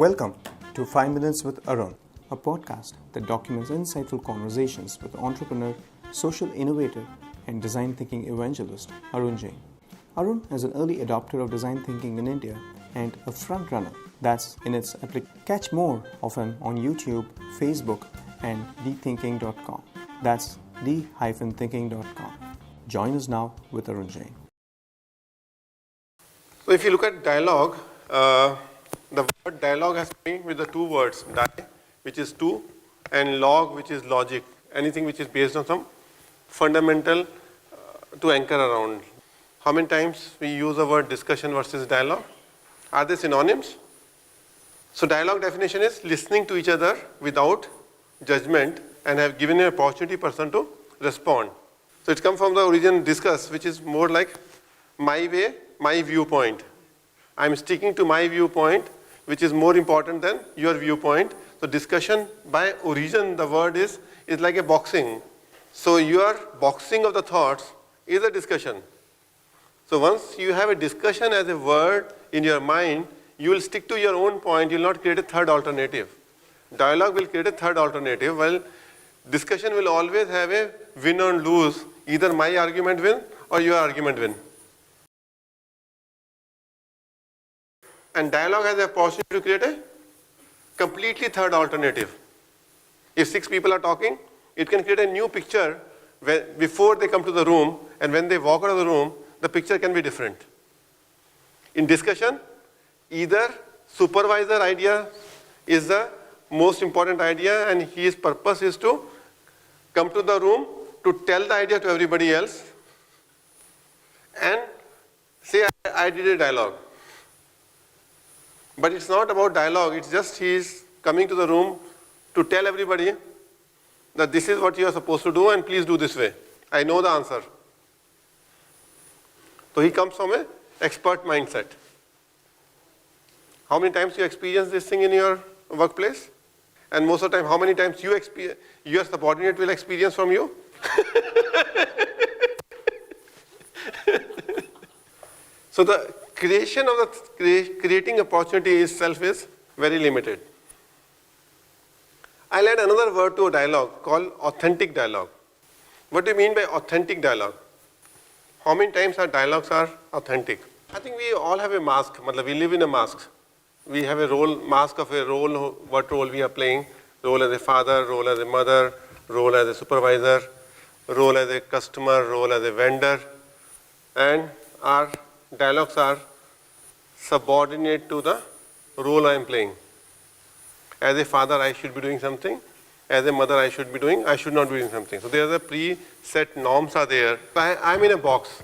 Welcome to 5 Minutes with Arun, a podcast that documents insightful conversations with entrepreneur, social innovator, and design thinking evangelist Arun Jain. Arun is an early adopter of design thinking in India and a front runner that's in its application. Catch more of him on YouTube, Facebook, and dthinking.com. That's d-thinking.com. Join us now with Arun Jain. So if you look at dialogue, the word dialogue has been with the two words, die, which is two, and log, which is logic, anything which is based on some fundamental to anchor around. How many times we use the word discussion versus dialogue? Are they synonyms? So dialogue definition is listening to each other without judgment and have given an opportunity person to respond. So it's come from the origin discuss, which is more like my way, my viewpoint. I'm sticking to my viewpoint, which is more important than your viewpoint. So discussion by origin, the word is like a boxing. So your boxing of the thoughts is a discussion. So once you have a discussion as a word in your mind, you will stick to your own point, you will not create a third alternative. Dialogue will create a third alternative, while discussion will always have a win or lose, either my argument win or your argument win. And dialogue has the opportunity to create a completely third alternative. If 6 people are talking, it can create a new picture before they come to the room, and when they walk out of the room, the picture can be different. In discussion, either supervisor idea is the most important idea, and his purpose is to come to the room to tell the idea to everybody else and say, I did a dialogue. But it's not about dialogue, it's just he is coming to the room to tell everybody that this is what you are supposed to do and please do this way. I know the answer. So he comes from an expert mindset. How many times you experience this thing in your workplace? And most of the time, how many times your subordinate will experience from you? So the creation of creating opportunity itself is very limited. I'll add another word to a dialogue called authentic dialogue. What do you mean by authentic dialogue? How many times our dialogues are authentic? I think we all have a mask. We live in a mask. We have a role, mask of a role, what role we are playing. Role as a father, role as a mother, role as a supervisor, role as a customer, role as a vendor. And our dialogues are subordinate to the role I am playing. As a father, I should be doing something. As a mother, I should not be doing something. So there are the preset norms are there. I'm in a box.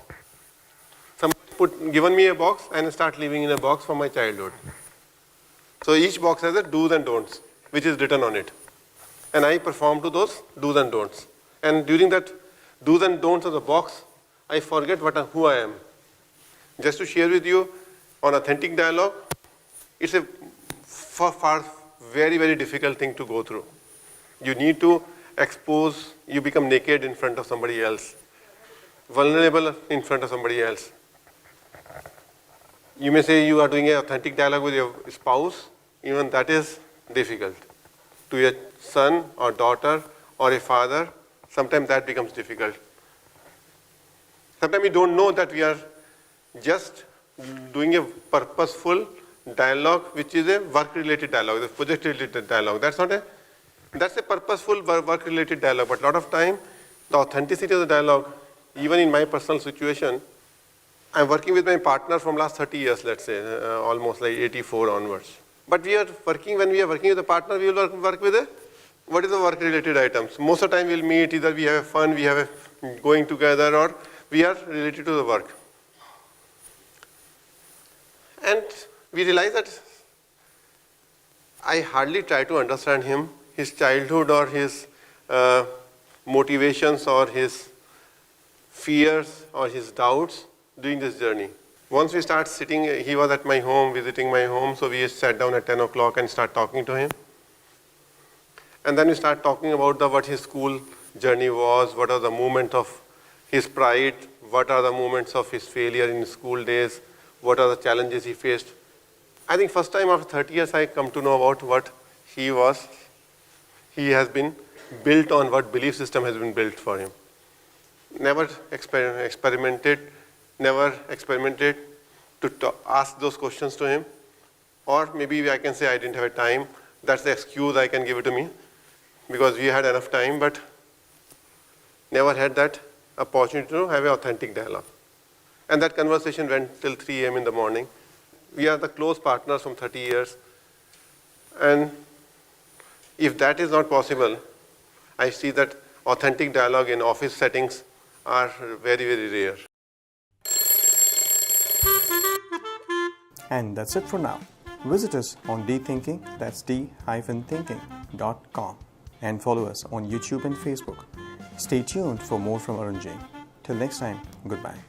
Somebody given me a box and start living in a box from my childhood. So each box has a do's and don'ts, which is written on it. And I perform to those do's and don'ts. And during that do's and don'ts of the box, I forget who I am. Just to share with you, on authentic dialogue, it's a far very, very difficult thing to go through. You need to expose, you become naked in front of somebody else, vulnerable in front of somebody else. You may say you are doing an authentic dialogue with your spouse, even that is difficult. To your son or daughter or a father, sometimes that becomes difficult. Sometimes we don't know that we are just doing a purposeful dialogue, which is a work-related dialogue, a project-related dialogue. That's a purposeful work-related dialogue. But a lot of time, the authenticity of the dialogue, even in my personal situation, I'm working with my partner from last 30 years, let's say, almost like 84 onwards. But when we are working with a partner, we will work with what is the work-related items. Most of the time we'll meet, either we have fun, we have going together, or we are related to the work. And we realize that I hardly try to understand him, his childhood or his motivations or his fears or his doubts during this journey. Once we start sitting, he was at my home, visiting my home, so we sat down at 10 o'clock and start talking to him. And then we start talking about what his school journey was, what are the moments of his pride, what are the moments of his failure in school days, what are the challenges he faced. I think first time after 30 years I come to know about what he was. He has been built on what belief system has been built for him. Never experimented to ask those questions to him. Or maybe I can say I didn't have a time. That's the excuse I can give it to me, because we had enough time, but never had that opportunity to have an authentic dialogue. And that conversation went till 3 a.m. in the morning. We are the close partners from 30 years. And if that is not possible, I see that authentic dialogue in office settings are very, very rare. And that's it for now. Visit us on dthinking, that's d-thinking.com, and follow us on YouTube and Facebook. Stay tuned for more from Arun Jain. Till next time, goodbye.